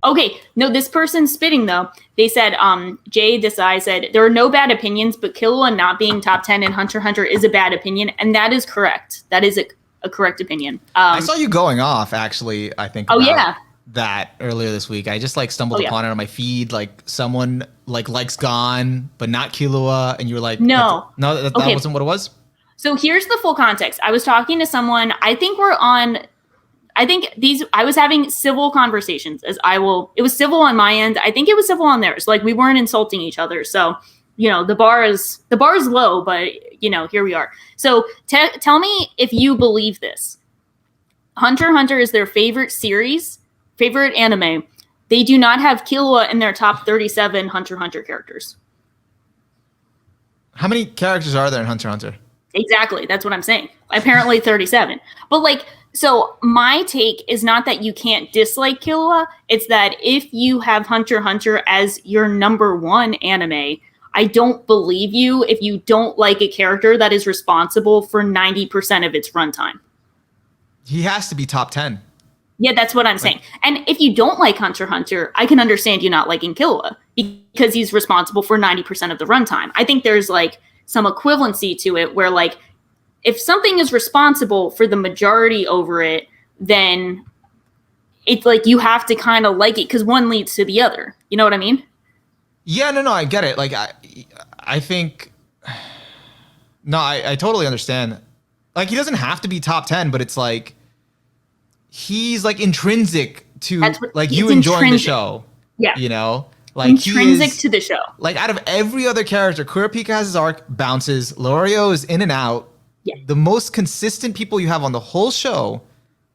Okay, no, this person's spitting though. They said, Jay Desai said, there are no bad opinions, but Killua not being top 10 in Hunter x Hunter is a bad opinion. And that is correct. That is a correct opinion. I saw you going off, actually, I think, about that earlier this week. I just like stumbled upon it on my feed. Like someone likes Gon, but not Killua. And you were like, that wasn't what it was. So here's the full context. I was talking to someone, I was having civil conversations it was civil on my end. I think it was civil on theirs. Like we weren't insulting each other. So, the bar is low, but here we are. So tell me if you believe this. Hunter x Hunter is their favorite series, favorite anime. They do not have Killua in their top 37 Hunter x Hunter characters. How many characters are there in Hunter x Hunter? Exactly. That's what I'm saying. Apparently 37. But so my take is not that you can't dislike Killua. It's that if you have Hunter x Hunter as your number one anime, I don't believe you if you don't like a character that is responsible for 90% of its runtime. He has to be top 10. Yeah, that's what I'm saying. And if you don't like Hunter x Hunter, I can understand you not liking Killua because he's responsible for 90% of the runtime. I think there's some equivalency to it where if something is responsible for the majority over it, then it's you have to kind of like it because one leads to the other. You know what I mean? Yeah, no, I get it. I think, no, I totally understand. He doesn't have to be top 10, but it's he's intrinsic to you enjoying the show. Yeah. Intrinsic to the show. Out of every other character, Kurapika has his arc, bounces. Lorio is in and out. Yeah. The most consistent people you have on the whole show,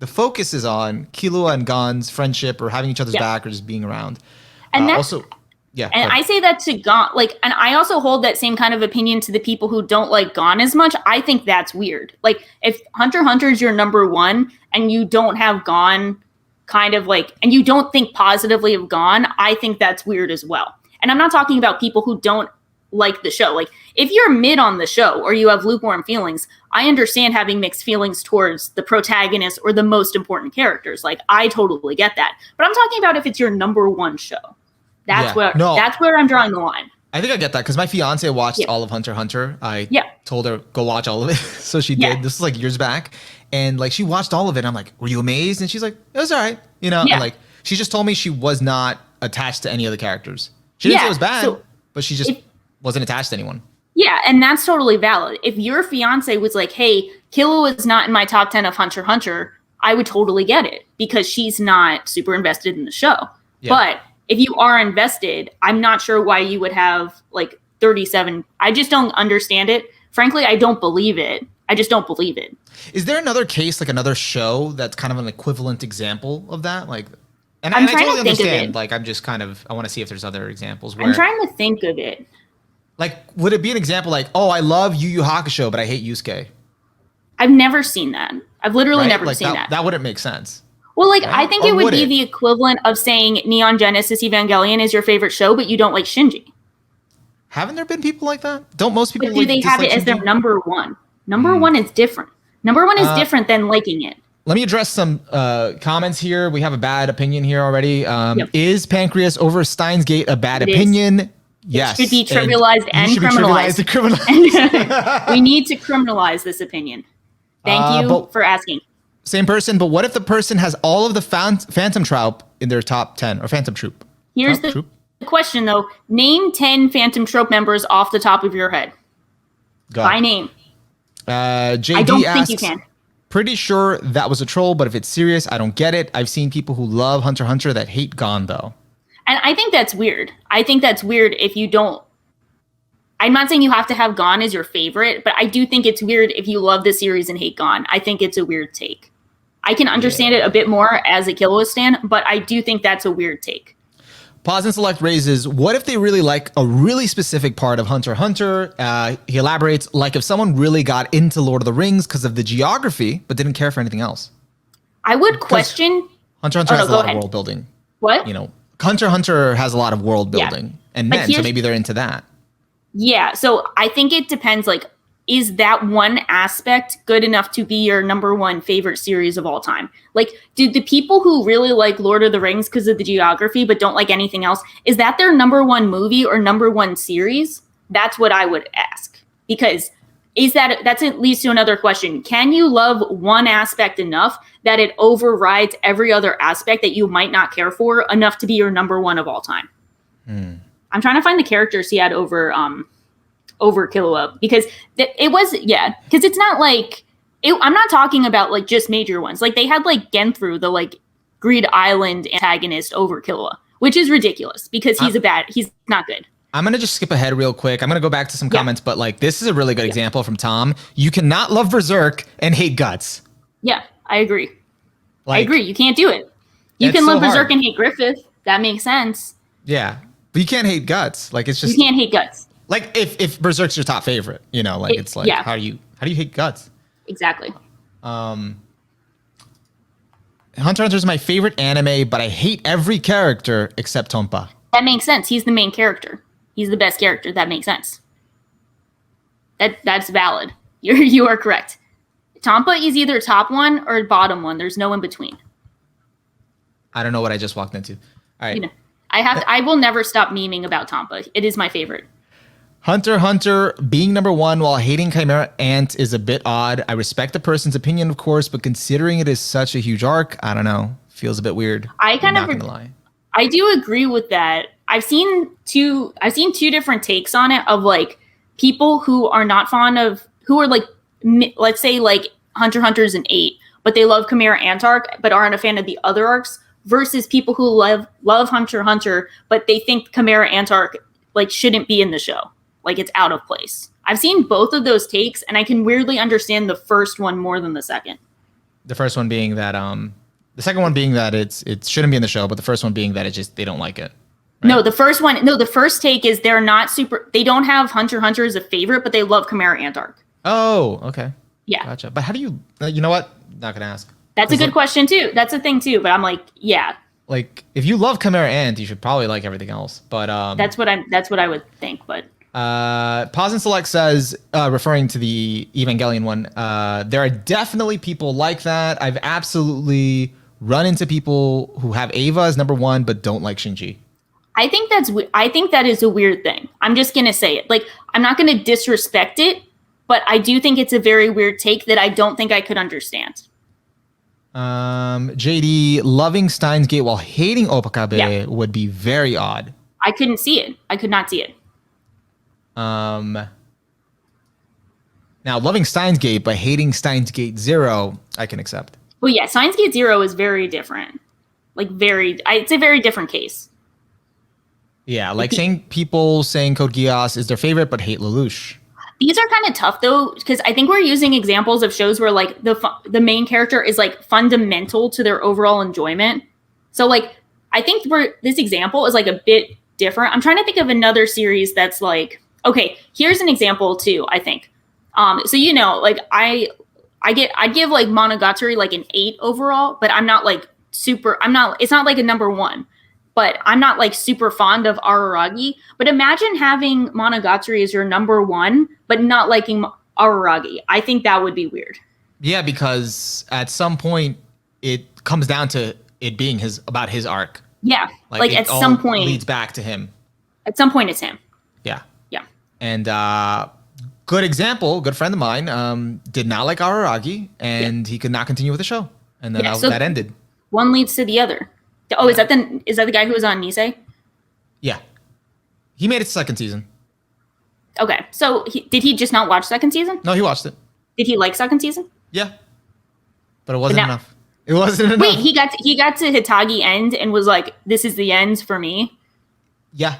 the focus is on Killua and Gon's friendship or having each other's back or just being around. And and I say that to Gon, and I also hold that same kind of opinion to the people who don't like Gon as much. I think that's weird. If Hunter x Hunter is your number one and you don't have Gon and you don't think positively of Gon, I think that's weird as well. And I'm not talking about people who don't like the show. If you're mid on the show or you have lukewarm feelings, I understand having mixed feelings towards the protagonist or the most important characters. I totally get that. But I'm talking about if it's your number one show. That's where I'm drawing the line. I think I get that because my fiance watched all of Hunter x Hunter. I told her go watch all of it, so she did. This was years back, and she watched all of it. I'm like, were you amazed? And she's like, it was all right, And, she just told me she was not attached to any of the characters. She didn't say it was bad, but she just wasn't attached to anyone. Yeah, and that's totally valid. If your fiance was like, hey, Killua is not in my top 10 of Hunter x Hunter, I would totally get it because she's not super invested in the show. Yeah. But if you are invested, I'm not sure why you would have 37. I just don't understand it. Frankly, I don't believe it. I just don't believe it. Is there another case, another show that's kind of an equivalent example of that? And I totally to think understand. Of it. I'm just I want to see if there's other examples. Where, I'm trying to think of it. Would it be an example oh, I love Yu Yu Hakusho, but I hate Yusuke? I've never seen that. I've literally never seen that. That wouldn't make sense. Well, I think it would be the equivalent of saying Neon Genesis Evangelion is your favorite show, but you don't like Shinji. Haven't there been people like that? Don't most people? But do they have it as their number one? Number one is different. Number one is different than liking it. Let me address some comments here. We have a bad opinion here already. Is Pancreas over Steins Gate a bad opinion? Yes. It should be trivialized and criminalized. We need to criminalize this opinion. Thank you for asking. Same person, but what if the person has all of the Phantom Troop in their top 10 or Phantom Troop? Here's the question, though. Name 10 Phantom Troop members off the top of your head. By name. JD I don't asks, think you can. Pretty sure that was a troll, but if it's serious, I don't get it. I've seen people who love Hunter x Hunter that hate Gon, though. And I think that's weird. I think that's weird if you don't. I'm not saying you have to have Gon as your favorite, but I do think it's weird if you love the series and hate Gon. I think it's a weird take. I can understand it a bit more as a Killua stan, but I do think that's a weird take. Pause and Select raises, what if they really like a really specific part of Hunter x Hunter? He elaborates, if someone really got into Lord of the Rings because of the geography, but didn't care for anything else. I would question... Hunter x Hunter has a lot of world building. What? Hunter x Hunter has a lot of world building and men, so maybe they're into that. Yeah, so I think it depends, is that one aspect good enough to be your number one favorite series of all time? Like, do the people who really like Lord of the Rings because of the geography but don't like anything else, is that their number one movie or number one series? That's what I would ask. Because that's at least to another question. Can you love one aspect enough that it overrides every other aspect that you might not care for enough to be your number one of all time? I'm trying to find the characters he had over Killua, because it was, because it's not like, I'm not talking about like just major ones. Like they had like Genthru, the like Greed Island antagonist, over Killua, which is ridiculous because he's not good. I'm going to just skip ahead real quick. I'm going to go back to some comments, but like this is a really good example from Tom. You cannot love Berserk and hate Guts. Yeah, I agree. I agree. You can't do it. You can love Berserk and hate Griffith. That makes sense. Yeah, but you can't hate Guts. Like it's just, you can't hate Guts. Like if Berserk's your top favorite, you know, like it's like how do you hate Guts? Exactly. Hunter x Hunter is my favorite anime, but I hate every character except Tompa. That makes sense. He's the main character. He's the best character. That makes sense. That's valid. You are correct. Tompa is either top one or bottom one. There's no in between. I don't know what I just walked into. All right. You know, I will never stop memeing about Tompa. It is my favorite. Hunter x Hunter being number one while hating Chimera Ant is a bit odd. I respect the person's opinion, of course, but considering it is such a huge arc, I don't know. Feels a bit weird. I'm not gonna lie. I do agree with that. I've seen two different takes on it of like people who are not fond of, who are like, let's say like Hunter x Hunter's an 8, but they love Chimera Ant arc, but aren't a fan of the other arcs, versus people who love Hunter x Hunter, but they think Chimera Ant arc like shouldn't be in the show. Like it's out of place. I've seen both of those takes, and I can weirdly understand the first one more than the second. The first one being that the second one being that it shouldn't be in the show, but the first one being that they don't like it. Right? No, the first take is they don't have Hunter x Hunter as a favorite, but they love Chimera Ant arc. Oh, okay. Yeah. Gotcha. But how do you, you know what? Not going to ask. That's a good question too. That's a thing too, but I'm like, yeah. Like if you love Chimera Ant, you should probably like everything else. But that's what I would think, but Pause and Select says, referring to the Evangelion one, there are definitely people like that. I've absolutely run into people who have Ava as number one, but don't like Shinji. I think that is a weird thing. I'm just going to say it. Like, I'm not going to disrespect it, but I do think it's a very weird take that I don't think I could understand. JD, loving Steins Gate while hating Opakabe would be very odd. I couldn't see it. I could not see it. Now, loving Steins Gate but hating Steins Gate 0, I can accept. Well, yeah, Steins Gate 0 is very different. Like, it's a very different case. Yeah, like people saying Code Geass is their favorite but hate Lelouch. These are kind of tough, though, because I think we're using examples of shows where, like, the main character is, like, fundamental to their overall enjoyment. So, like, I think this example is, like, a bit different. I'm trying to think of another series that's, like... Okay, here's an example, too, I think. So, you know, like, I'd give, like, Monogatari, like, an 8 overall, but I'm not, like, it's not, like, a number 1. But I'm not, like, super fond of Araragi. But imagine having Monogatari as your number 1, but not liking Araragi. I think that would be weird. Yeah, because at some point, it comes down to it being about his arc. Yeah, like at some point. Leads back to him. At some point, it's him. Yeah. Yeah. And good example, good friend of mine did not like Araragi, and he could not continue with the show. And then that ended. One leads to the other. Oh, is that the guy who was on Nisei? Yeah. He made it second season. Okay. So did he just not watch second season? No, he watched it. Did he like second season? Yeah. But it wasn't enough. It wasn't enough. Wait, he got to Hitagi end and was like, this is the end for me? Yeah.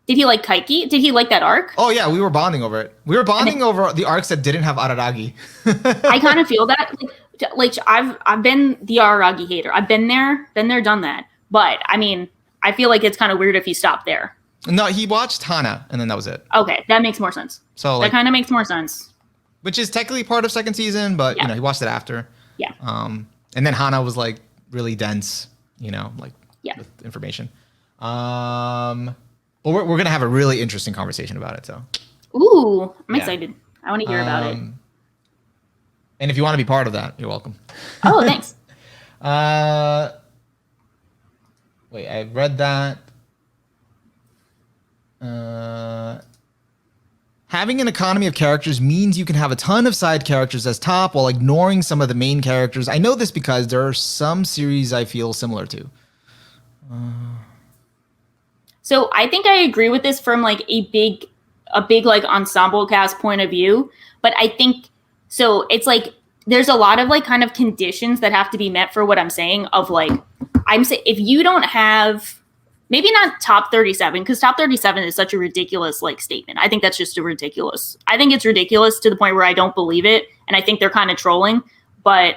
Did he like Kaiki? Did he like that arc? Oh, yeah. We were bonding over it. We were bonding over the arcs that didn't have Araragi. I kind of feel that. Like I've been the Araragi hater. I've been there, done that. But I mean, I feel like it's kind of weird if he stopped there. No, he watched Hana, and then that was it. Okay, that makes more sense. So that kind of makes more sense. Which is technically part of second season, but you know, he watched it after. Yeah. And then Hana was like really dense, you know, like with information. But we're gonna have a really interesting conversation about it. So. Ooh, I'm excited. I want to hear about it. And if you want to be part of that, you're welcome. Oh, thanks. Wait, I read that. Having an economy of characters means you can have a ton of side characters as top while ignoring some of the main characters. I know this because there are some series I feel similar to. So I think I agree with this from like a big like ensemble cast point of view. But I think, so it's like, there's a lot of like kind of conditions that have to be met for what I'm saying of like, I'm saying if you don't have, maybe not top 37, because top 37 is such a ridiculous like statement. I think that's just I think it's ridiculous to the point where I don't believe it. And I think they're kind of trolling. But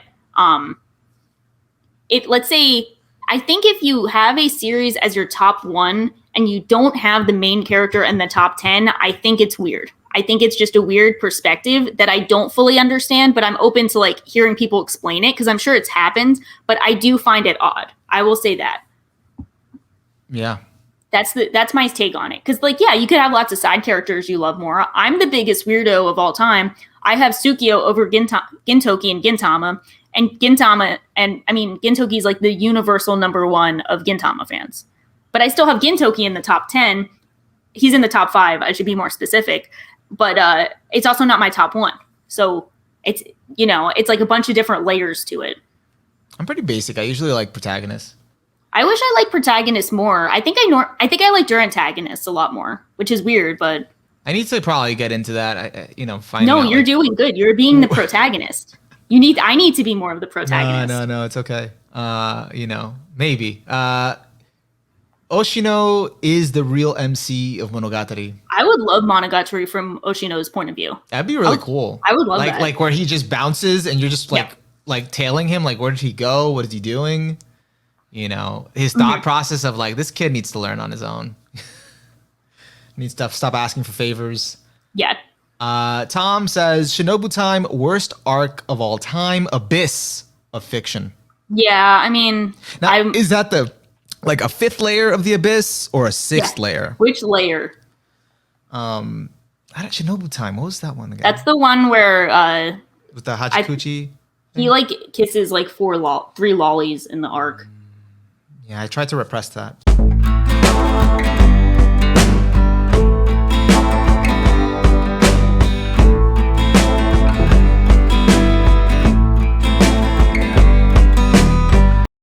let's say, I think if you have a series as your top one and you don't have the main character in the top 10, I think it's weird. I think it's just a weird perspective that I don't fully understand, but I'm open to like hearing people explain it because I'm sure it's happened, but I do find it odd. I will say that. Yeah. That's my take on it. Because like, yeah, you could have lots of side characters you love more. I'm the biggest weirdo of all time. I have Tsukio over Gintoki and Gintama. And Gintama, and I mean, Gintoki is like the universal number one of Gintama fans. But I still have Gintoki in the top 10. He's in the top 5. I should be more specific. But it's also not my top one. So it's, you know, it's like a bunch of different layers to it. I'm pretty basic. I usually like protagonists. I wish I liked protagonists more. I think I like antagonists a lot more, which is weird, but I need to probably get into that. No, you're doing good. You're being the protagonist. I need to be more of the protagonist. No, it's okay. Maybe. Oshino is the real MC of Monogatari. I would love Monogatari from Oshino's point of view. That'd be really cool. I would love that. Like where he just bounces and you're just like tailing him. Like, where did he go? What is he doing? His thought process of like, this kid needs to learn on his own. Needs to stop asking for favors. Yeah. Tom says, Shinobu Time, worst arc of all time, Abyss of fiction. Yeah, I mean... Now, is that like a 5th layer of the Abyss or a 6th layer? Which layer? Shinobu Time, what was that one again? That's the one where... with the Hachikuchi? He like kisses like 3 lollies in the arc. Yeah, I tried to repress that.